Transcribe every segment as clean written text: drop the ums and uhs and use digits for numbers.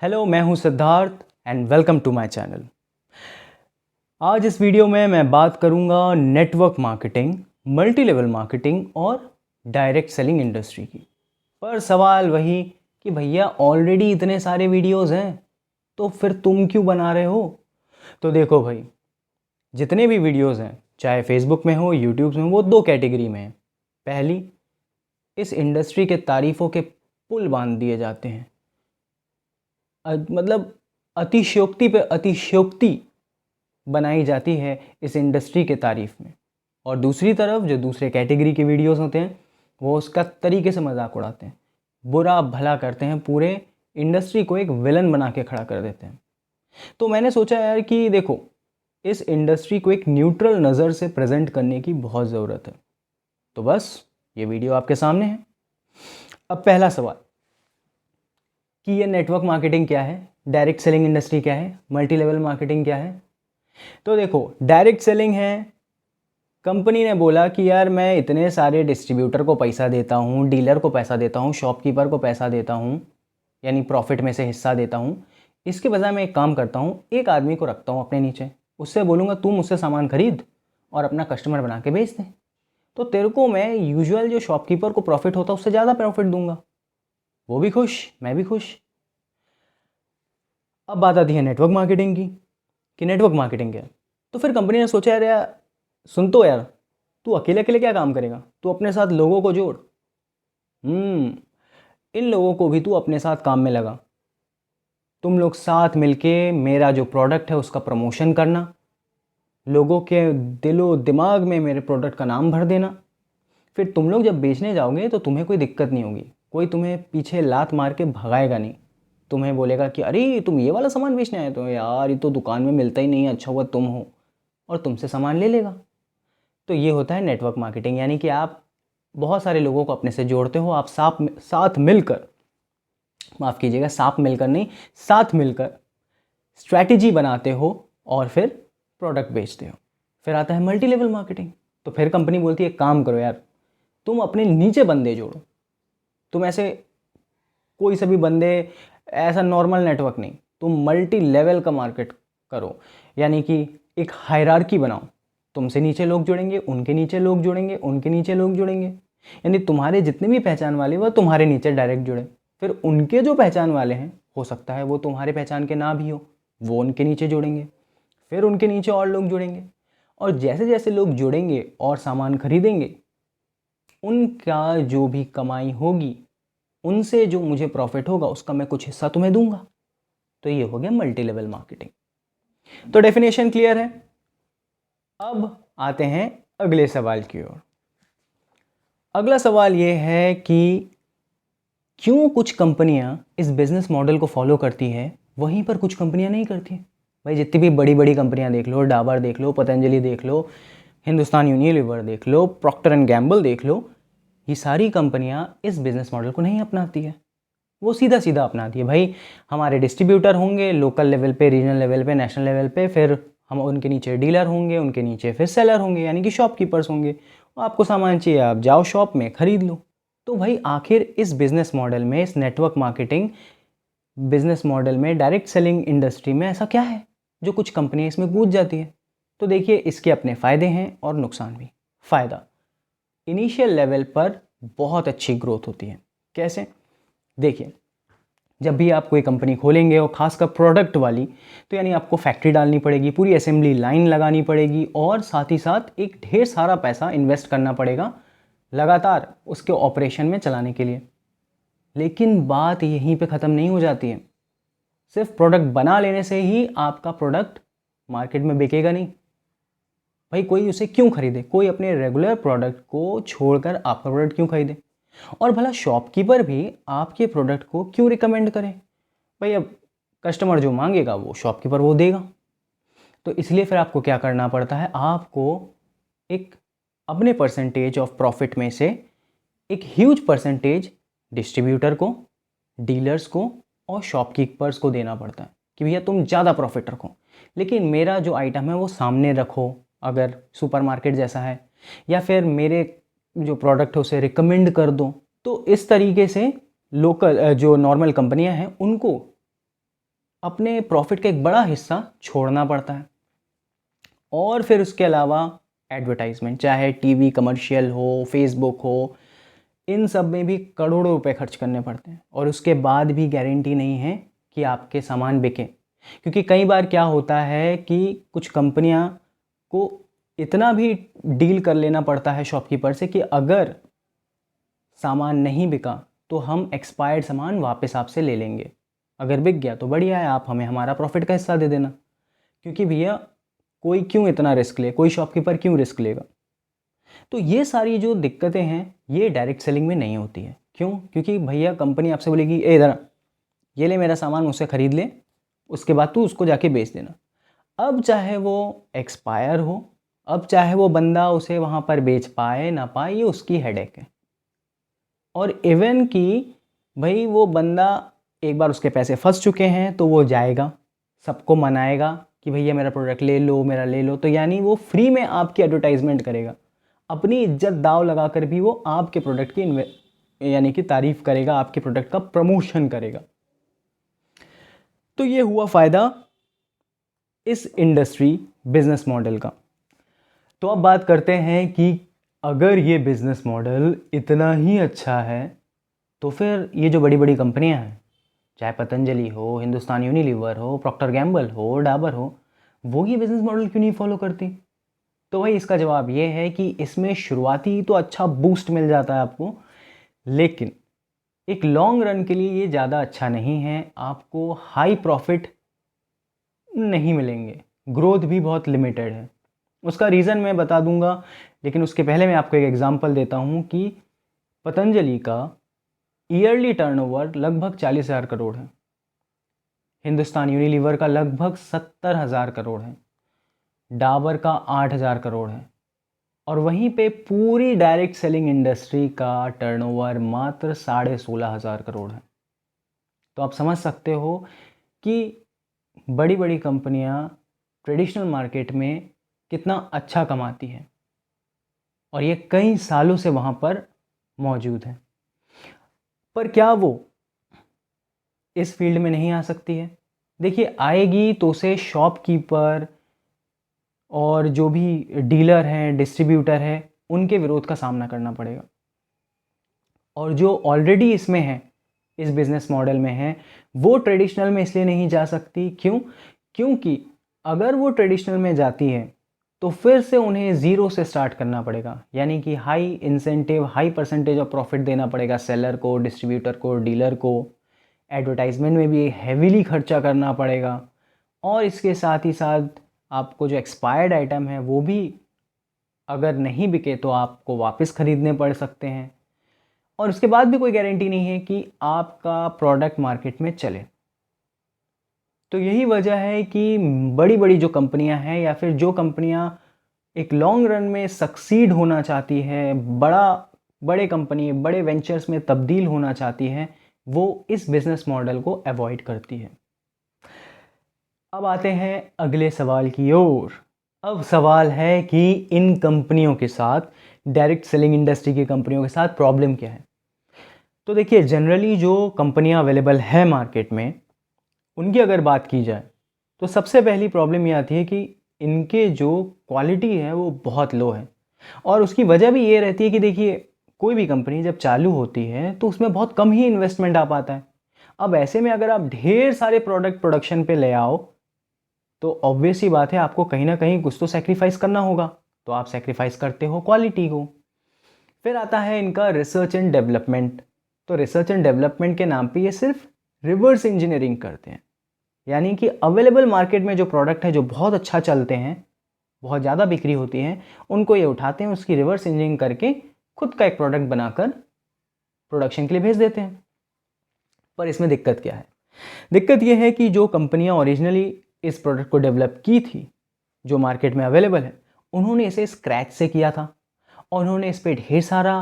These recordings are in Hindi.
हेलो, मैं हूं Siddharth and welcome to my channel. आज इस वीडियो में मैं बात करूंगा network marketing, multi level marketing और डायरेक्ट सेलिंग इंडस्ट्री की। पर सवाल वही कि भैया ऑलरेडी इतने सारे वीडियोस हैं तो फिर तुम क्यों बना रहे हो। तो देखो भाई, जितने भी वीडियोस हैं चाहे फेसबुक में हो यूट्यूब में, वो दो कैटेगरी में हैं। पहली, इस इंडस्ट्री के तारीफ़ों के पुल बांध दिए जाते हैं, मतलब अतिशयोक्ति पे अतिशयोक्ति बनाई जाती है इस इंडस्ट्री के तारीफ़ में। और दूसरी तरफ जो दूसरे कैटेगरी के वीडियोस होते हैं वो उसका तरीके से मजाक उड़ाते हैं, बुरा भला करते हैं, पूरे इंडस्ट्री को एक विलन बना के खड़ा कर देते हैं। तो मैंने सोचा यार कि देखो, इस इंडस्ट्री को एक न्यूट्रल नज़र से प्रेजेंट करने की बहुत ज़रूरत है। तो बस ये वीडियो आपके सामने है। अब पहला सवाल कि ये नेटवर्क मार्केटिंग क्या है, डायरेक्ट सेलिंग इंडस्ट्री क्या है, मल्टी लेवल मार्केटिंग क्या है। तो देखो, डायरेक्ट सेलिंग है, कंपनी ने बोला कि यार मैं इतने सारे डिस्ट्रीब्यूटर को पैसा देता हूँ, डीलर को पैसा देता हूँ, शॉपकीपर को पैसा देता हूँ, यानी प्रॉफिट में से हिस्सा देता हूँ। इसके बजाय मैं एक काम करता हूँ, एक आदमी को रखता हूँ अपने नीचे, उससे बोलूँगा तू मुझसे सामान खरीद और अपना कस्टमर बना के बेच दे। तो तेरे को मैं यूजुअल जो शॉपकीपर को प्रॉफिट होता है उससे ज़्यादा प्रॉफिट दूंगा, वो भी खुश, मैं भी खुश। अब बात आती है नेटवर्क मार्केटिंग की कि नेटवर्क मार्केटिंग क्या है। तो फिर कंपनी ने सोचा यार सुन तो यार, तू अकेले अकेले क्या काम करेगा, तू अपने साथ लोगों को जोड़। इन लोगों को भी तू अपने साथ काम में लगा। तुम लोग साथ मिलके मेरा जो प्रोडक्ट है उसका प्रमोशन करना, लोगों के दिलो दिमाग में मेरे प्रोडक्ट का नाम भर देना। फिर तुम लोग जब बेचने जाओगे तो तुम्हें कोई दिक्कत नहीं होगी, कोई तुम्हें पीछे लात मार के भगाएगा नहीं। तुम्हें बोलेगा कि अरे तुम ये वाला सामान बेचने आए, तो यार ये तो दुकान में मिलता ही नहीं है, अच्छा हुआ तुम हो, और तुमसे सामान ले लेगा। तो ये होता है नेटवर्क मार्केटिंग, यानी कि आप बहुत सारे लोगों को अपने से जोड़ते हो। आप साथ मिलकर, माफ़ कीजिएगा, साथ मिलकर नहीं, साथ मिलकर स्ट्रैटेजी बनाते हो और फिर प्रोडक्ट बेचते हो। फिर आता है मल्टी लेवल मार्केटिंग। तो फिर कंपनी बोलती है काम करो यार, तुम अपने नीचे बंदे जोड़ो। तुम ऐसे कोई से भी बंदे, ऐसा नॉर्मल नेटवर्क नहीं, तुम मल्टी लेवल का मार्केट करो, यानी कि एक हायरार्की बनाओ। तुमसे नीचे लोग जुड़ेंगे, उनके नीचे लोग जुड़ेंगे, उनके नीचे लोग जुड़ेंगे, यानी तुम्हारे जितने भी पहचान वाले वो तुम्हारे नीचे डायरेक्ट जुड़े। फिर उनके जो पहचान वाले हैं, हो सकता है वो तुम्हारे पहचान के ना भी हो, वो उनके नीचे जुड़ेंगे, फिर उनके नीचे और लोग जुड़ेंगे। और जैसे जैसे लोग जुड़ेंगे और सामान खरीदेंगे, उनका जो भी कमाई होगी, उनसे जो मुझे प्रॉफिट होगा उसका मैं कुछ हिस्सा तुम्हें दूंगा। तो ये हो गया मल्टी लेवल मार्केटिंग। तो डेफिनेशन क्लियर है। अब आते हैं अगले सवाल की ओर। अगला सवाल ये है कि क्यों कुछ कंपनियां इस बिजनेस मॉडल को फॉलो करती है, वहीं पर कुछ कंपनियां नहीं करती। भाई जितनी भी बड़ी बड़ी कंपनियां देख लो, डाबर देख लो, पतंजलि देख लो, हिंदुस्तान यूनिलीवर देख लो, प्रॉक्टर एंड गैम्बल देख लो, ये सारी कंपनियां इस बिजनेस मॉडल को नहीं अपनाती है। वो सीधा सीधा अपनाती है, भाई हमारे डिस्ट्रीब्यूटर होंगे लोकल लेवल पे, रीजनल लेवल पे, नेशनल लेवल पे, फिर हम उनके नीचे डीलर होंगे, उनके नीचे फिर सेलर होंगे, यानी कि शॉपकीपर्स होंगे। आपको सामान चाहिए, आप जाओ शॉप में खरीद लो। तो भाई आखिर इस बिजनेस मॉडल में, इस नेटवर्क मार्केटिंग बिजनेस मॉडल में, डायरेक्ट सेलिंग इंडस्ट्री में ऐसा क्या है जो कुछ कंपनियां इसमें कूद जाती है। तो देखिए, इसके अपने फ़ायदे हैं और नुकसान भी। फ़ायदा, इनिशियल लेवल पर बहुत अच्छी ग्रोथ होती है। कैसे? देखिए, जब भी आप कोई कंपनी खोलेंगे और खासकर प्रोडक्ट वाली, तो यानी आपको फैक्ट्री डालनी पड़ेगी, पूरी असेंबली लाइन लगानी पड़ेगी, और साथ ही साथ एक ढेर सारा पैसा इन्वेस्ट करना पड़ेगा लगातार उसके ऑपरेशन में चलाने के लिए। लेकिन बात यहीं पे ख़त्म नहीं हो जाती है। सिर्फ प्रोडक्ट बना लेने से ही आपका प्रोडक्ट मार्केट में बिकेगा नहीं। भाई कोई उसे क्यों खरीदे, कोई अपने रेगुलर प्रोडक्ट को छोड़कर आपका प्रोडक्ट क्यों खरीदे, और भला शॉपकीपर भी आपके प्रोडक्ट को क्यों रिकमेंड करे। भाई अब कस्टमर जो मांगेगा वो शॉपकीपर वो देगा। तो इसलिए फिर आपको क्या करना पड़ता है, आपको एक अपने परसेंटेज ऑफ प्रॉफिट में से एक ह्यूज परसेंटेज डिस्ट्रीब्यूटर को, डीलर्स को और शॉपकीपर्स को देना पड़ता है कि भैया तुम ज़्यादा प्रॉफिट रखो, लेकिन मेरा जो आइटम है वो सामने रखो, अगर सुपरमार्केट जैसा है, या फिर मेरे जो प्रोडक्ट है उसे रिकमेंड कर दो। तो इस तरीके से लोकल जो नॉर्मल कंपनियां हैं उनको अपने प्रॉफिट का एक बड़ा हिस्सा छोड़ना पड़ता है। और फिर उसके अलावा एडवर्टाइजमेंट, चाहे टीवी कमर्शियल हो, फेसबुक हो, इन सब में भी करोड़ों रुपए खर्च करने पड़ते हैं और उसके बाद भी गारंटी नहीं है कि आपके सामान बिके। क्योंकि कई बार क्या होता है कि कुछ कंपनियां को इतना भी डील कर लेना पड़ता है शॉपकीपर से कि अगर सामान नहीं बिका तो हम एक्सपायर्ड सामान वापस आपसे ले लेंगे, अगर बिक गया तो बढ़िया है, आप हमें हमारा प्रॉफिट का हिस्सा दे देना। क्योंकि भैया कोई क्यों इतना रिस्क ले, कोई शॉपकीपर क्यों रिस्क लेगा। तो ये सारी जो दिक्कतें हैं ये डायरेक्ट सेलिंग में नहीं होती है। क्यों? क्योंकि भैया कंपनी आपसे बोलेगी ए इधर ये ले मेरा सामान, मुझसे ख़रीद ले, उसके बाद तू उसको जाके बेच देना। अब चाहे वो एक्सपायर हो, अब चाहे वो बंदा उसे वहाँ पर बेच पाए ना पाए, ये उसकी हेडेक है। और इवन कि भाई वो बंदा एक बार उसके पैसे फंस चुके हैं तो वो जाएगा, सबको मनाएगा कि भैया मेरा प्रोडक्ट ले लो, मेरा ले लो। तो यानी वो फ्री में आपकी एडवर्टाइजमेंट करेगा, अपनी इज्जत दाव लगा कर भी वो आपके प्रोडक्ट की यानी कि तारीफ़ करेगा, आपके प्रोडक्ट का प्रमोशन करेगा। तो ये हुआ फ़ायदा इस इंडस्ट्री बिजनेस मॉडल का। तो अब बात करते हैं कि अगर ये बिज़नेस मॉडल इतना ही अच्छा है तो फिर ये जो बड़ी बड़ी कंपनियां हैं, चाहे पतंजलि हो, हिंदुस्तान यूनिलीवर हो, प्रॉक्टर गैम्बल हो, डाबर हो, वो ये बिज़नेस मॉडल क्यों नहीं फॉलो करती? तो भाई इसका जवाब ये है कि इसमें शुरुआती तो अच्छा बूस्ट मिल जाता है आपको, लेकिन एक लॉन्ग रन के लिए ये ज़्यादा अच्छा नहीं है। आपको हाई प्रॉफिट नहीं मिलेंगे, ग्रोथ भी बहुत लिमिटेड है। उसका रीज़न मैं बता दूंगा, लेकिन उसके पहले मैं आपको एक एग्जांपल देता हूं कि पतंजलि का ईयरली टर्नओवर लगभग 40,000 करोड़ है, हिंदुस्तान यूनिलीवर का लगभग 70,000 करोड़ है, डाबर का 8,000 करोड़ है, और वहीं पे पूरी डायरेक्ट सेलिंग इंडस्ट्री का टर्नओवर मात्र 16,500 करोड़ है। तो आप समझ सकते हो कि बड़ी बड़ी कंपनियां ट्रेडिशनल मार्केट में कितना अच्छा कमाती हैं और ये कई सालों से वहाँ पर मौजूद है। पर क्या वो इस फील्ड में नहीं आ सकती है? देखिए, आएगी तो उसे शॉपकीपर और जो भी डीलर हैं, डिस्ट्रीब्यूटर हैं, उनके विरोध का सामना करना पड़ेगा। और जो ऑलरेडी इसमें है, इस बिज़नेस मॉडल में है, वो ट्रेडिशनल में इसलिए नहीं जा सकती। क्यों? क्योंकि अगर वो ट्रेडिशनल में जाती है तो फिर से उन्हें ज़ीरो से स्टार्ट करना पड़ेगा, यानी कि high incentive, high percentage of profit देना पड़ेगा सेलर को, डिस्ट्रीब्यूटर को, डीलर को। एडवर्टाइजमेंट में भी हैवीली खर्चा करना पड़ेगा, और इसके साथ ही साथ आपको जो एक्सपायर्ड आइटम है वो भी अगर नहीं बिके तो आपको वापस ख़रीदने पड़ सकते हैं, और उसके बाद भी कोई गारंटी नहीं है कि आपका प्रोडक्ट मार्केट में चले। तो यही वजह है कि बड़ी बड़ी जो कंपनियां हैं या फिर जो कंपनियां एक लॉन्ग रन में सक्सीड होना चाहती है, बड़े कंपनी, बड़े वेंचर्स में तब्दील होना चाहती है, वो इस बिज़नेस मॉडल को अवॉइड करती है। अब आते हैं अगले सवाल की ओर। अब सवाल है कि इन कंपनियों के साथ, डायरेक्ट सेलिंग इंडस्ट्री की कंपनियों के साथ प्रॉब्लम क्या है? तो देखिए, जनरली जो कंपनियां अवेलेबल है मार्केट में, उनकी अगर बात की जाए तो सबसे पहली प्रॉब्लम ये आती है कि इनके जो क्वालिटी है वो बहुत लो है। और उसकी वजह भी ये रहती है कि देखिए, कोई भी कंपनी जब चालू होती है तो उसमें बहुत कम ही इन्वेस्टमेंट आ पाता है। अब ऐसे में अगर आप ढेर सारे प्रोडक्ट प्रोडक्शन पे ले आओ तो ऑब्वियस ही बात है, आपको कहीं ना कहीं कुछ तो सेक्रीफाइस करना होगा। तो आप सेक्रीफाइस करते हो क्वालिटी को। फिर आता है इनका रिसर्च एंड डेवलपमेंट। तो रिसर्च एंड डेवलपमेंट के नाम पे ये सिर्फ रिवर्स इंजीनियरिंग करते हैं, यानी कि अवेलेबल मार्केट में जो प्रोडक्ट है जो बहुत अच्छा चलते हैं, बहुत ज़्यादा बिक्री होती है, उनको ये उठाते हैं, उसकी रिवर्स इंजीनियरिंग करके खुद का एक प्रोडक्ट बनाकर प्रोडक्शन के लिए भेज देते हैं। पर इसमें दिक्कत क्या है? दिक्कत यह है कि जो कंपनियां ओरिजिनली इस प्रोडक्ट को डेवलप की थी, जो मार्केट में अवेलेबल है, उन्होंने इसे स्क्रैच से किया था और उन्होंने इस पर ढेर सारा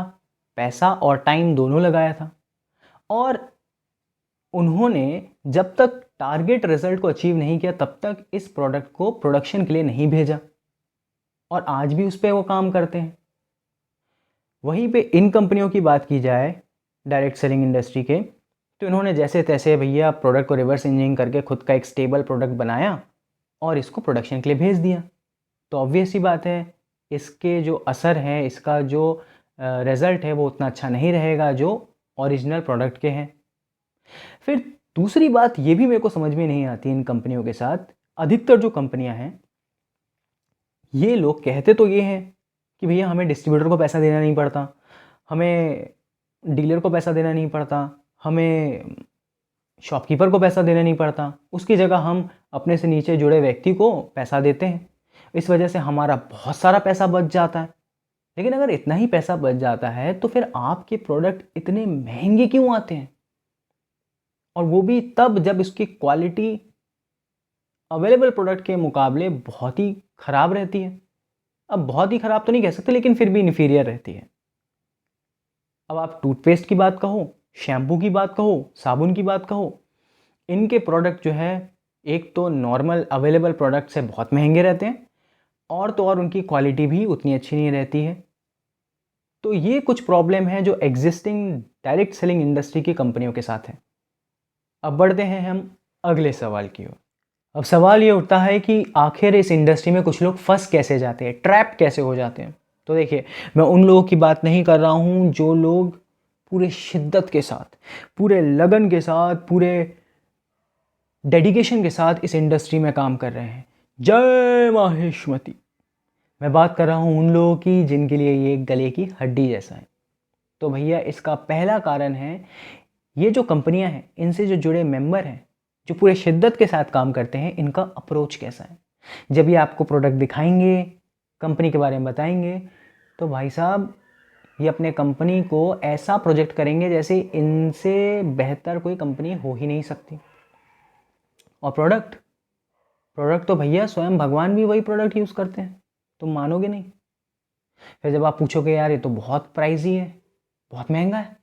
पैसा और टाइम दोनों लगाया था, और उन्होंने जब तक टारगेट रिजल्ट को अचीव नहीं किया तब तक इस प्रोडक्ट को प्रोडक्शन के लिए नहीं भेजा, और आज भी उस पर वो काम करते हैं। वहीं पे इन कंपनियों की बात की जाए डायरेक्ट सेलिंग इंडस्ट्री के, तो इन्होंने जैसे तैसे भैया प्रोडक्ट को रिवर्स इंजीनियरिंग करके खुद का एक स्टेबल प्रोडक्ट बनाया और इसको प्रोडक्शन के लिए भेज दिया। तो ऑब्वियस ही बात है, इसके जो असर हैं, इसका जो रिज़ल्ट है वो उतना अच्छा नहीं रहेगा जो ओरिजिनल प्रोडक्ट के हैं। फिर दूसरी बात ये भी मेरे को समझ में नहीं आती इन कंपनियों के साथ, अधिकतर जो कंपनियां हैं ये लोग कहते तो ये हैं कि भैया हमें डिस्ट्रीब्यूटर को पैसा देना नहीं पड़ता, हमें डीलर को पैसा देना नहीं पड़ता, हमें शॉपकीपर को पैसा देना नहीं पड़ता, उसकी जगह हम अपने से नीचे जुड़े व्यक्ति को पैसा देते हैं, इस वजह से हमारा बहुत सारा पैसा बच जाता है। लेकिन अगर इतना ही पैसा बच जाता है तो फिर आपके प्रोडक्ट इतने महंगे क्यों आते हैं? और वो भी तब जब इसकी क्वालिटी अवेलेबल प्रोडक्ट के मुकाबले बहुत ही ख़राब रहती है। अब बहुत ही ख़राब तो नहीं कह सकते, लेकिन फिर भी इन्फीरियर रहती है। अब आप टूथपेस्ट की बात कहो, शैम्पू की बात कहो, साबुन की बात कहो, इनके प्रोडक्ट जो है एक तो नॉर्मल अवेलेबल प्रोडक्ट से बहुत महंगे रहते हैं और तो और उनकी क्वालिटी भी उतनी अच्छी नहीं रहती है। तो ये कुछ प्रॉब्लम है जो एग्जिस्टिंग डायरेक्ट सेलिंग इंडस्ट्री की कंपनियों के साथ है। अब बढ़ते हैं हम अगले सवाल की ओर। अब सवाल ये उठता है कि आखिर इस इंडस्ट्री में कुछ लोग फंस कैसे जाते हैं, ट्रैप कैसे हो जाते हैं। तो देखिए, मैं उन लोगों की बात नहीं कर रहा हूँ जो लोग पूरे शिद्दत के साथ, पूरे लगन के साथ, पूरे डेडिकेशन के साथ इस इंडस्ट्री में काम कर रहे हैं। जय माहेश्वती। मैं बात कर रहा हूँ उन लोगों की जिनके लिए ये गले की हड्डी जैसा है। तो भैया इसका पहला कारण है, ये जो कंपनियां हैं इनसे जो जुड़े मेंबर हैं, जो पूरे शिद्दत के साथ काम करते हैं, इनका अप्रोच कैसा है। जब ये आपको प्रोडक्ट दिखाएंगे, कंपनी के बारे में बताएंगे, तो भाई साहब ये अपने कंपनी को ऐसा प्रोजेक्ट करेंगे जैसे इनसे बेहतर कोई कंपनी हो ही नहीं सकती। और प्रोडक्ट तो भैया स्वयं भगवान भी वही प्रोडक्ट यूज़ करते हैं, तुम मानोगे नहीं। फिर जब आप पूछोगे यार ये तो बहुत प्राइजी है, बहुत महंगा है,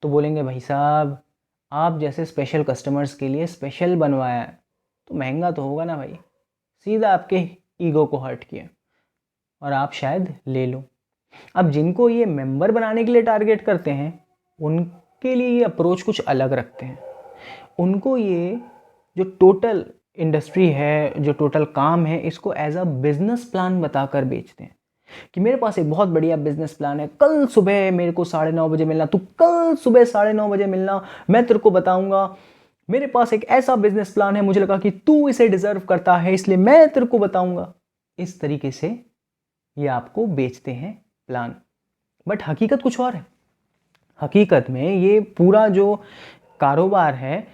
तो बोलेंगे भाई साहब आप जैसे स्पेशल कस्टमर्स के लिए स्पेशल बनवाया है तो महंगा तो होगा ना भाई। सीधा आपके ईगो को हर्ट किया और आप शायद ले लो। अब जिनको ये मेंबर बनाने के लिए टारगेट करते हैं उनके लिए ये अप्रोच कुछ अलग रखते हैं। उनको ये जो टोटल इंडस्ट्री है, जो टोटल काम है, इसको एज अ बिजनेस प्लान बताकर बेचते हैं कि मेरे पास एक बहुत बढ़िया बिजनेस प्लान है, कल सुबह मेरे को 9:30 बजे मिलना, तू कल सुबह 9:30 बजे मिलना, मैं तेरे को बताऊंगा मेरे पास एक ऐसा बिजनेस प्लान है, मुझे लगा कि तू इसे डिजर्व करता है इसलिए मैं तेरे को बताऊंगा। इस तरीके से ये आपको बेचते हैं प्लान। बट हकीकत कुछ और है। हकीकत में ये पूरा जो कारोबार है,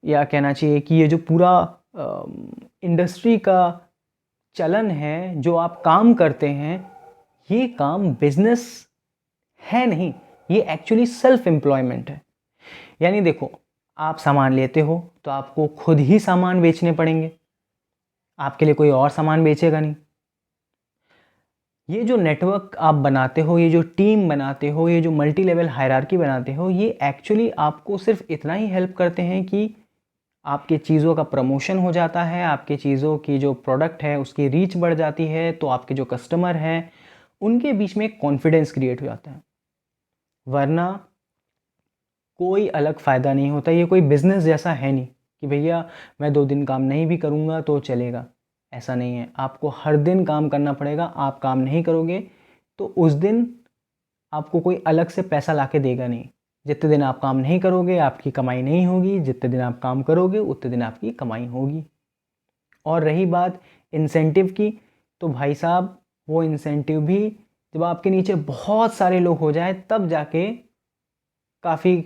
या कहना चाहिए कि ये जो पूरा इंडस्ट्री का चलन है, जो आप काम करते हैं, ये काम बिजनेस है नहीं, ये एक्चुअली सेल्फ एम्प्लॉयमेंट है। यानी देखो, आप सामान लेते हो तो आपको खुद ही सामान बेचने पड़ेंगे, आपके लिए कोई और सामान बेचेगा नहीं। ये जो नेटवर्क आप बनाते हो, ये जो टीम बनाते हो, ये जो मल्टी लेवल हायरार्की बनाते हो, ये एक्चुअली आपको सिर्फ इतना ही हेल्प करते हैं कि आपके चीज़ों का प्रमोशन हो जाता है, आपके चीज़ों की जो प्रोडक्ट है उसकी रीच बढ़ जाती है, तो आपके जो कस्टमर हैं उनके बीच में एक कॉन्फिडेंस क्रिएट हो जाता है। वरना कोई अलग फ़ायदा नहीं होता। ये कोई बिज़नेस जैसा है नहीं कि भैया मैं 2 दिन काम नहीं भी करूँगा तो चलेगा, ऐसा नहीं है। आपको हर दिन काम करना पड़ेगा। आप काम नहीं करोगे तो उस दिन आपको कोई अलग से पैसा ला के देगा नहीं। जितने दिन आप काम नहीं करोगे आपकी कमाई नहीं होगी, जितने दिन आप काम करोगे उतने दिन आपकी कमाई होगी। और रही बात इंसेंटिव की, तो भाई साहब वो इंसेंटिव भी जब आपके नीचे बहुत सारे लोग हो जाए तब जाके काफ़ी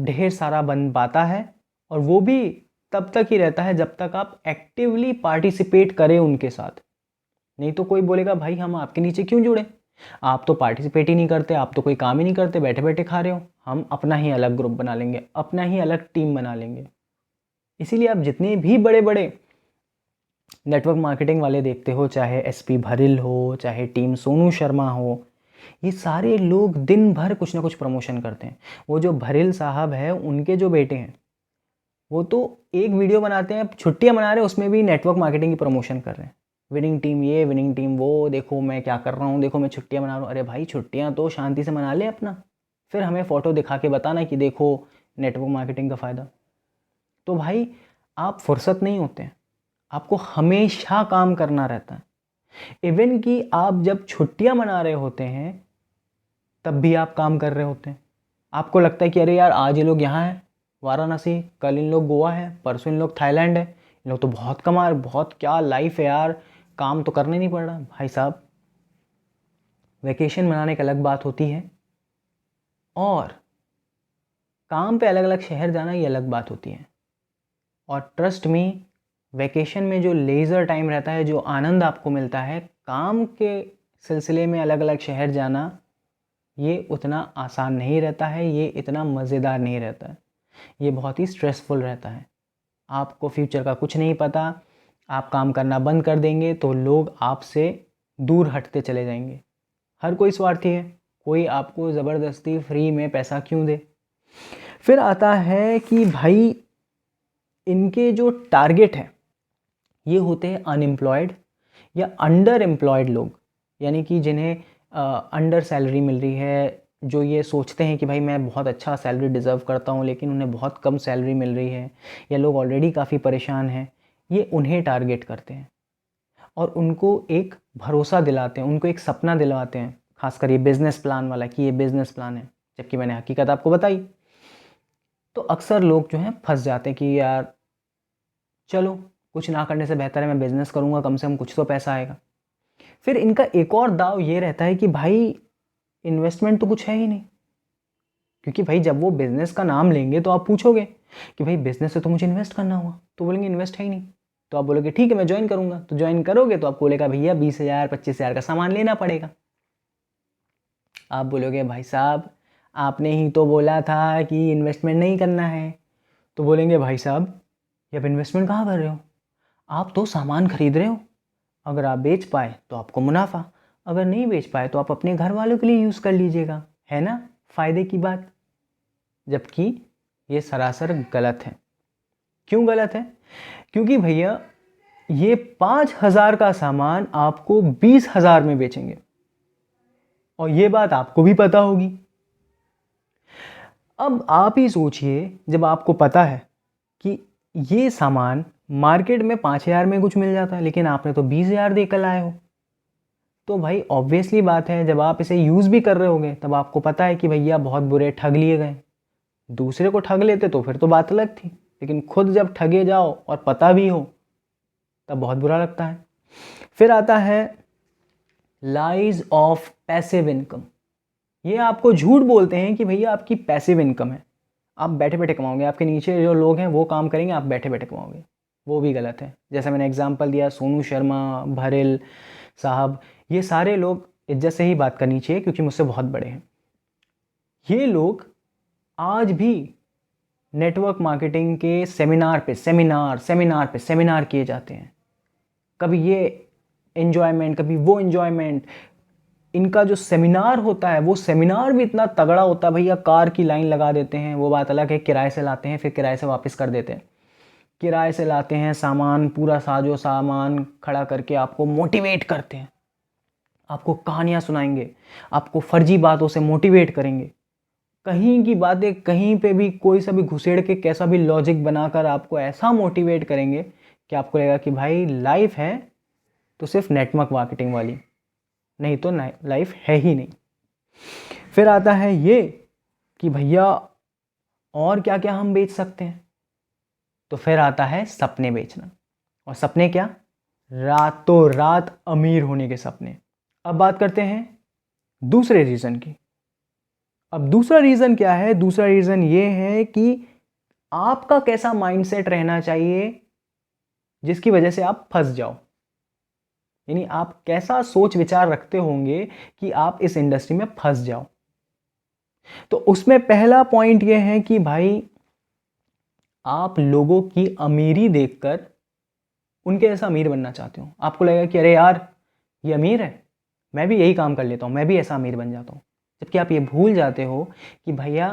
ढेर सारा बन पाता है, और वो भी तब तक ही रहता है जब तक आप एक्टिवली पार्टिसिपेट करें उनके साथ। नहीं तो कोई बोलेगा भाई हम आपके नीचे क्यों जुड़े, आप तो पार्टिसिपेट ही नहीं करते, आप तो कोई काम ही नहीं करते, बैठे बैठे खा रहे हो, हम अपना ही अलग ग्रुप बना लेंगे, अपना ही अलग टीम बना लेंगे। इसीलिए आप जितने भी बड़े बड़े नेटवर्क मार्केटिंग वाले देखते हो, चाहे एसपी भरिल हो, चाहे टीम सोनू शर्मा हो, ये सारे लोग दिन भर कुछ ना कुछ प्रमोशन करते हैं। वो जो भरिल साहब है उनके जो बेटे हैं वो तो एक वीडियो बनाते हैं, छुट्टियां मना रहे हैं, उसमें भी नेटवर्क मार्केटिंग की प्रमोशन कर रहे हैं। विनिंग टीम ये, विनिंग टीम वो, देखो मैं क्या कर रहा हूँ, देखो मैं छुट्टियां मना रहा हूँ। अरे भाई छुट्टियां तो शांति से मना ले अपना, फिर हमें फ़ोटो दिखा के बताना कि देखो नेटवर्क मार्केटिंग का फ़ायदा। तो भाई आप फुर्सत नहीं होते हैं, आपको हमेशा काम करना रहता है। इवन कि आप जब छुट्टियां मना रहे होते हैं तब भी आप काम कर रहे होते हैं। आपको लगता है कि अरे यार आज ये लोग यहाँ हैं वाराणसी, कल इन लोग गोवा है, परसों इन लोग थाईलैंड है, इन लोग तो बहुत कमा रहे, बहुत क्या लाइफ है यार, काम तो करने नहीं पड़ रहा। भाई साहब वेकेशन मनाने की अलग बात होती है और काम पे अलग अलग शहर जाना ये अलग बात होती है। और ट्रस्ट मी, वेकेशन में जो लेज़र टाइम रहता है, जो आनंद आपको मिलता है, काम के सिलसिले में अलग अलग शहर जाना ये उतना आसान नहीं रहता है, ये इतना मज़ेदार नहीं रहता है, ये बहुत ही स्ट्रेसफुल रहता है। आपको फ्यूचर का कुछ नहीं पता, आप काम करना बंद कर देंगे तो लोग आपसे दूर हटते चले जाएंगे। हर कोई स्वार्थी है, कोई आपको ज़बरदस्ती फ्री में पैसा क्यों दे। फिर आता है कि भाई इनके जो टारगेट है ये होते हैं अनएम्प्लॉयड या अंडर एम्प्लॉयड लोग, यानी कि जिन्हें अंडर सैलरी मिल रही है, जो ये सोचते हैं कि भाई मैं बहुत अच्छा सैलरी डिज़र्व करता हूँ लेकिन उन्हें बहुत कम सैलरी मिल रही है, या लोग ऑलरेडी काफ़ी परेशान हैं, ये उन्हें टारगेट करते हैं और उनको एक भरोसा दिलाते हैं, उनको एक सपना दिलवाते हैं, खासकर ये बिज़नेस प्लान वाला कि ये बिज़नेस प्लान है, जबकि मैंने हकीकत आपको बताई। तो अक्सर लोग जो हैं फंस जाते हैं कि यार चलो कुछ ना करने से बेहतर है मैं बिज़नेस करूँगा, कम से कम कुछ तो पैसा आएगा। फिर इनका एक और दाव ये रहता है कि भाई इन्वेस्टमेंट तो कुछ है ही नहीं, क्योंकि भाई जब वो बिज़नेस का नाम लेंगे तो आप पूछोगे कि भाई बिज़नेस से तो मुझे इन्वेस्ट करना होगा, तो बोलेंगे इन्वेस्ट है ही नहीं। तो आप बोलोगे ठीक है मैं ज्वाइन करूँगा, तो ज्वाइन करोगे तो आपको बोलेगा भैया 20,000 25,000 का सामान लेना पड़ेगा। आप बोलोगे भाई साहब आपने ही तो बोला था कि इन्वेस्टमेंट नहीं करना है। तो बोलेंगे भाई साहब ये आप इन्वेस्टमेंट कहाँ कर रहे हो, आप तो सामान खरीद रहे हो, अगर आप बेच पाए तो आपको मुनाफा, अगर नहीं बेच पाए तो आप अपने घर वालों के लिए यूज़ कर लीजिएगा, है ना फ़ायदे की बात। जबकि ये सरासर गलत है। क्यों गलत है? क्योंकि भैया ये 5,000 का सामान आपको 20,000 में बेचेंगे और ये बात आपको भी पता होगी। अब आप ही सोचिए, जब आपको पता है कि ये सामान मार्केट में 5,000 में कुछ मिल जाता है लेकिन आपने तो 20,000 देकर लाए हो, तो भाई ऑब्वियसली बात है जब आप इसे यूज़ भी कर रहे होगे तब आपको पता है कि भैया बहुत बुरे ठग लिए गए। दूसरे को ठग लेते तो फिर तो बात अलग थी, लेकिन खुद जब ठगे जाओ और पता भी हो तब बहुत बुरा लगता है। फिर आता है लाइज ऑफ पैसिव इनकम। ये आपको झूठ बोलते हैं कि भैया आपकी पैसिव इनकम है, आप बैठे बैठे कमाओगे, आपके नीचे जो लोग हैं वो काम करेंगे, आप बैठे बैठे कमाओगे। वो भी गलत है। जैसे मैंने एग्जांपल दिया सोनू शर्मा, भरेल साहब, ये सारे लोग, इज्जत से ही बात करनी चाहिए क्योंकि मुझसे बहुत बड़े हैं, ये लोग आज भी नेटवर्क मार्केटिंग के सेमिनार किए जाते हैं। कभी ये एन्जॉयमेंट, कभी वो एन्जॉयमेंट। इनका जो सेमिनार होता है वो सेमिनार भी इतना तगड़ा होता है भैया, कार की लाइन लगा देते हैं, वो बात अलग है, किराए से लाते हैं फिर किराए से वापस कर देते हैं। किराए से लाते हैं सामान, पूरा साजो सामान खड़ा करके आपको मोटिवेट करते हैं, आपको कहानियाँ सुनाएंगे, आपको फर्जी बातों से मोटिवेट करेंगे, कहीं की बातें कहीं पे भी कोई सा भी घुसेड़ के कैसा भी लॉजिक बनाकर आपको ऐसा मोटिवेट करेंगे कि आपको लगेगा कि भाई लाइफ है तो सिर्फ नेटवर्क मार्केटिंग वाली, नहीं तो लाइफ है ही नहीं। फिर आता है ये कि भैया और क्या क्या हम बेच सकते हैं, तो फिर आता है सपने बेचना। और सपने क्या? रातों रात अमीर होने के सपने। अब बात करते हैं दूसरे रीज़न की। अब दूसरा रीज़न क्या है? दूसरा रीज़न ये है कि आपका कैसा माइंडसेट रहना चाहिए जिसकी वजह से आप फंस जाओ, यानी आप कैसा सोच विचार रखते होंगे कि आप इस इंडस्ट्री में फंस जाओ। तो उसमें पहला पॉइंट ये है कि भाई आप लोगों की अमीरी देखकर उनके जैसा अमीर बनना चाहते हो। आपको लगेगा कि अरे यार ये अमीर है, मैं भी यही काम कर लेता हूँ, मैं भी ऐसा अमीर बन जाता हूँ। जबकि आप ये भूल जाते हो कि भैया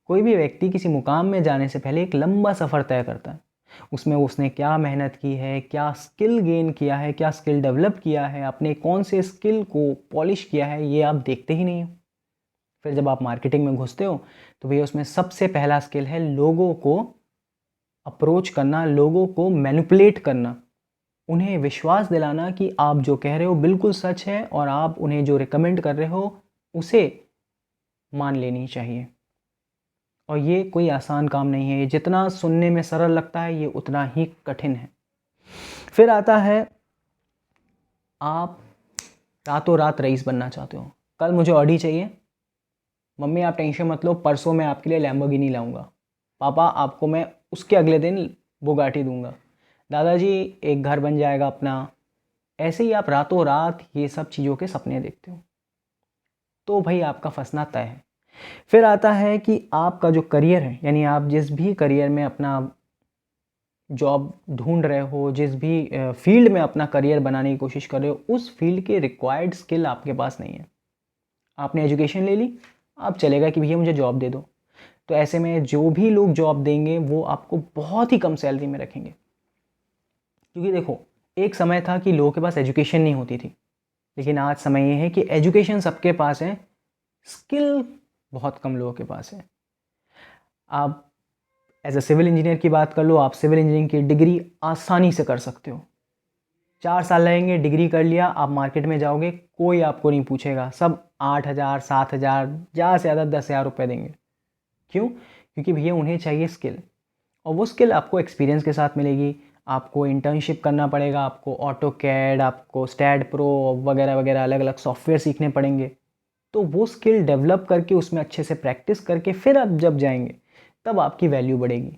कोई भी व्यक्ति किसी मुकाम में जाने से पहले एक लंबा सफ़र तय करता है। उसमें उसने क्या मेहनत की है, क्या स्किल गेन किया है, क्या स्किल डेवलप किया है, अपने कौन से स्किल को पॉलिश किया है, ये आप देखते ही नहीं हो। फिर जब आप मार्केटिंग में घुसते हो तो भैया उसमें सबसे पहला स्किल है लोगों को अप्रोच करना, लोगों को मैनिपुलेट करना, उन्हें विश्वास दिलाना कि आप जो कह रहे हो बिल्कुल सच है और आप उन्हें जो रिकमेंड कर रहे हो उसे मान लेनी चाहिए। और ये कोई आसान काम नहीं है, ये जितना सुनने में सरल लगता है ये उतना ही कठिन है। फिर आता है, आप रातों रात रईस बनना चाहते हो। कल मुझे ऑडी चाहिए, मम्मी आप टेंशन मत लो, परसों मैं आपके लिए लैम्बोर्गिनी लाऊंगा। पापा आपको मैं उसके अगले दिन बुगाटी दूंगा। दादाजी एक घर बन जाएगा अपना। ऐसे ही आप रातों रात ये सब चीज़ों के सपने देखते हो, तो भाई आपका फंसना तय है। फिर आता है कि आपका जो करियर है, यानी आप जिस भी करियर में अपना जॉब ढूंढ रहे हो, जिस भी फील्ड में अपना करियर बनाने की कोशिश कर रहे हो, उस फील्ड के रिक्वायर्ड स्किल आपके पास नहीं है। आपने एजुकेशन ले ली, आप चलेगा कि भैया मुझे जॉब दे दो, तो ऐसे में जो भी लोग जॉब देंगे वो आपको बहुत ही कम सैलरी में रखेंगे। क्योंकि देखो, एक समय था कि लोगों के पास एजुकेशन नहीं होती थी, लेकिन आज समय ये है कि एजुकेशन सबके पास है, स्किल बहुत कम लोगों के पास है। आप एज ए सिविल इंजीनियर की बात कर लो, आप सिविल इंजीनियरिंग की डिग्री आसानी से कर सकते हो। 4 साल लगेंगे, डिग्री कर लिया, आप मार्केट में जाओगे, कोई आपको नहीं पूछेगा, सब 8,000 7,000 ज़्यादा से ज़्यादा 10,000 रुपये देंगे। क्यों? क्योंकि भैया उन्हें चाहिए स्किल, और वो स्किल आपको एक्सपीरियंस के साथ मिलेगी। आपको इंटर्नशिप करना पड़ेगा, आपको ऑटो कैड, आपको स्टैड प्रो वगैरह वगैरह अलग अलग सॉफ्टवेयर सीखने पड़ेंगे। तो वो स्किल डेवलप करके उसमें अच्छे से प्रैक्टिस करके फिर आप जब जाएंगे तब आपकी वैल्यू बढ़ेगी।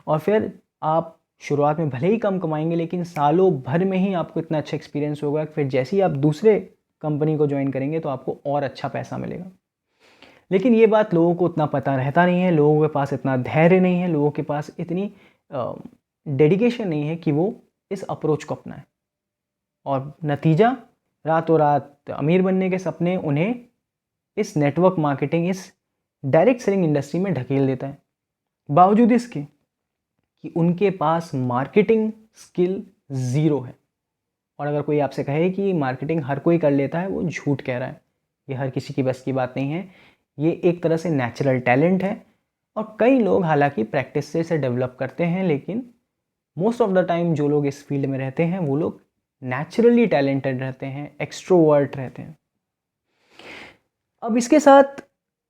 और फिर आप शुरुआत में भले ही कम कमाएंगे, लेकिन सालों भर में ही आपको इतना अच्छा एक्सपीरियंस होगा कि फिर जैसे ही आप दूसरे कंपनी को ज्वाइन करेंगे तो आपको और अच्छा पैसा मिलेगा। लेकिन ये बात लोगों को उतना पता रहता नहीं है, लोगों के पास इतना धैर्य नहीं है, लोगों के पास इतनी डेडिकेशन नहीं है कि वो इस अप्रोच को अपनाएं। और नतीजा, रातों रात अमीर बनने के सपने उन्हें इस नेटवर्क मार्केटिंग, इस डायरेक्ट सेलिंग इंडस्ट्री में ढकेल देता है, बावजूद इसके कि उनके पास मार्केटिंग स्किल ज़ीरो है। और अगर कोई आपसे कहे कि मार्केटिंग हर कोई कर लेता है, वो झूठ कह रहा है। ये हर किसी की बस की बात नहीं है, ये एक तरह से नेचुरल टैलेंट है। और कई लोग हालांकि प्रैक्टिस से इसे डेवलप करते हैं, लेकिन मोस्ट ऑफ द टाइम जो लोग इस फील्ड में रहते हैं वो लोग नेचुरली टैलेंटेड रहते हैं, एक्सट्रोवर्ट रहते हैं। अब इसके साथ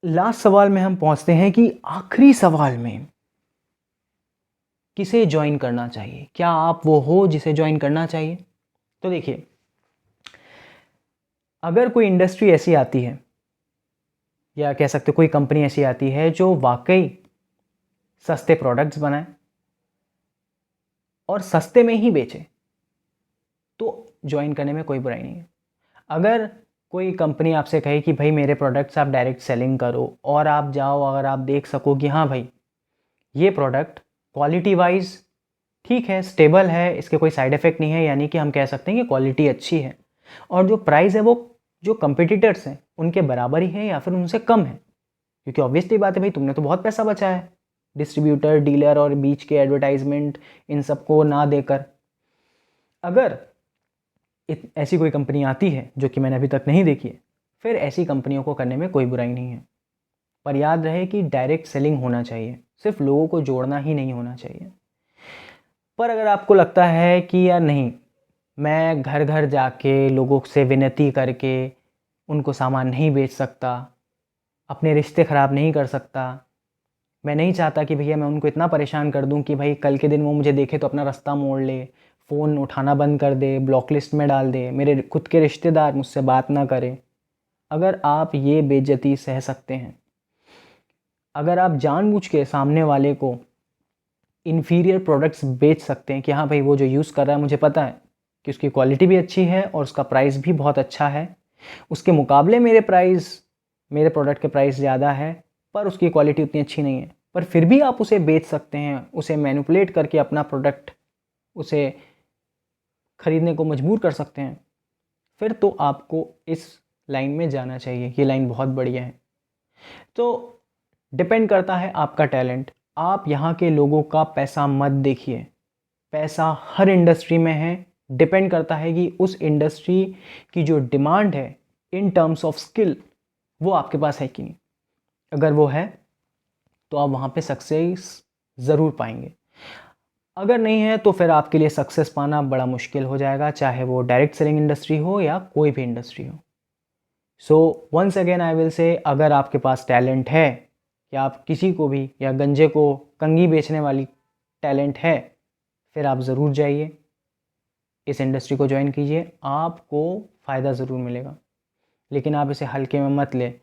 लास्ट सवाल में हम पहुंचते हैं कि आखिरी सवाल में किसे ज्वाइन करना चाहिए, क्या आप वो हो जिसे ज्वाइन करना चाहिए? तो देखिए, अगर कोई इंडस्ट्री ऐसी आती है, या कह सकते कोई कंपनी ऐसी आती है जो वाकई सस्ते प्रोडक्ट्स बनाए और सस्ते में ही बेचे, तो ज्वाइन करने में कोई बुराई नहीं है। अगर कोई कंपनी आपसे कहे कि भाई मेरे प्रोडक्ट्स आप डायरेक्ट सेलिंग करो, और आप जाओ, अगर आप देख सको कि हाँ भाई ये प्रोडक्ट क्वालिटी वाइज ठीक है, स्टेबल है, इसके कोई साइड इफ़ेक्ट नहीं है, यानी कि हम कह सकते हैं कि क्वालिटी अच्छी है, और जो प्राइस है वो जो कंपिटिटर्स हैं उनके बराबर ही है या फिर उनसे कम है, क्योंकि ऑब्वियसली बात है भाई, तुमने तो बहुत पैसा बचाया है डिस्ट्रीब्यूटर, डीलर और बीच के एडवर्टाइजमेंट इन सबको ना देकर। अगर ऐसी कोई कंपनी आती है, जो कि मैंने अभी तक नहीं देखी है, फिर ऐसी कंपनियों को करने में कोई बुराई नहीं है। पर याद रहे कि डायरेक्ट सेलिंग होना चाहिए, सिर्फ लोगों को जोड़ना ही नहीं होना चाहिए। पर अगर आपको लगता है कि यार नहीं, मैं घर घर जाके लोगों से विनती करके उनको सामान नहीं बेच सकता, अपने रिश्ते ख़राब नहीं कर सकता, मैं नहीं चाहता कि भैया मैं उनको इतना परेशान कर दूं कि भाई कल के दिन वो मुझे देखे तो अपना रास्ता मोड़ ले, फ़ोन उठाना बंद कर दे, ब्लॉक लिस्ट में डाल दे, मेरे खुद के रिश्तेदार मुझसे बात ना करें। अगर आप ये बेइज्जती सह सकते हैं, अगर आप जानबूझ के सामने वाले को इन्फीरियर प्रोडक्ट्स बेच सकते हैं कि हाँ भाई वो जो यूज़ कर रहा है मुझे पता है कि उसकी क्वालिटी भी अच्छी है और उसका प्राइस भी बहुत अच्छा है, उसके मुकाबले मेरे प्रोडक्ट के प्राइस ज़्यादा है, पर उसकी क्वालिटी उतनी अच्छी नहीं है, पर फिर भी आप उसे बेच सकते हैं, उसे मैनिपुलेट करके अपना प्रोडक्ट उसे ख़रीदने को मजबूर कर सकते हैं, फिर तो आपको इस लाइन में जाना चाहिए। ये लाइन बहुत बढ़िया है। तो डिपेंड करता है आपका टैलेंट। आप यहाँ के लोगों का पैसा मत देखिए, पैसा हर इंडस्ट्री में है। डिपेंड करता है कि उस इंडस्ट्री की जो डिमांड है इन टर्म्स ऑफ स्किल, वो आपके पास है कि नहीं। अगर वो है तो आप वहाँ पे सक्सेस ज़रूर पाएंगे। अगर नहीं है तो फिर आपके लिए सक्सेस पाना बड़ा मुश्किल हो जाएगा, चाहे वो डायरेक्ट सेलिंग इंडस्ट्री हो या कोई भी इंडस्ट्री हो। So once again I will say, अगर आपके पास टैलेंट है या आप किसी को भी या गंजे को कंघी बेचने वाली टैलेंट है, फिर आप ज़रूर जाइए, इस इंडस्ट्री को ज्वाइन कीजिए, आपको फ़ायदा ज़रूर मिलेगा। लेकिन आप इसे हल्के में मत ले।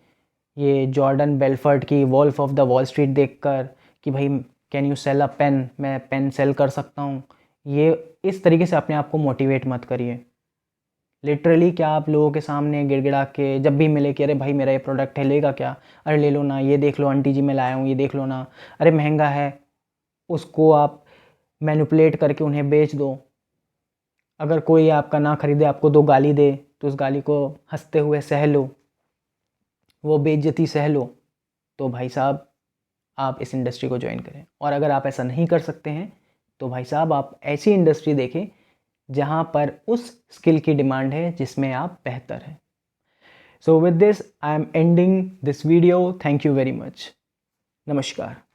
ये जॉर्डन बेलफर्ट की Wolf of the Wall Street देखकर कि भाई can you sell a pen, मैं पेन सेल कर सकता हूँ, ये इस तरीके से अपने आप को मोटिवेट मत करिए। लिटरली क्या आप लोगों के सामने गिड़गिड़ा के जब भी मिले कि अरे भाई मेरा ये प्रोडक्ट है, लेगा क्या, अरे ले लो ना, ये देख लो आंटी जी मैं लाया हूँ, ये देख लो ना, अरे महंगा है, उसको आप मैनिपुलेट करके उन्हें बेच दो। अगर कोई आपका ना खरीदे, आपको दो गाली दे, तो उस गाली को हंसते हुए सह लो, वो बेइज्जती सह लो, तो भाई साहब आप इस इंडस्ट्री को ज्वाइन करें। और अगर आप ऐसा नहीं कर सकते हैं तो भाई साहब आप ऐसी इंडस्ट्री देखें जहाँ पर उस स्किल की डिमांड है जिसमें आप बेहतर हैं। So with this I am ending this video. Thank you very much. नमस्कार।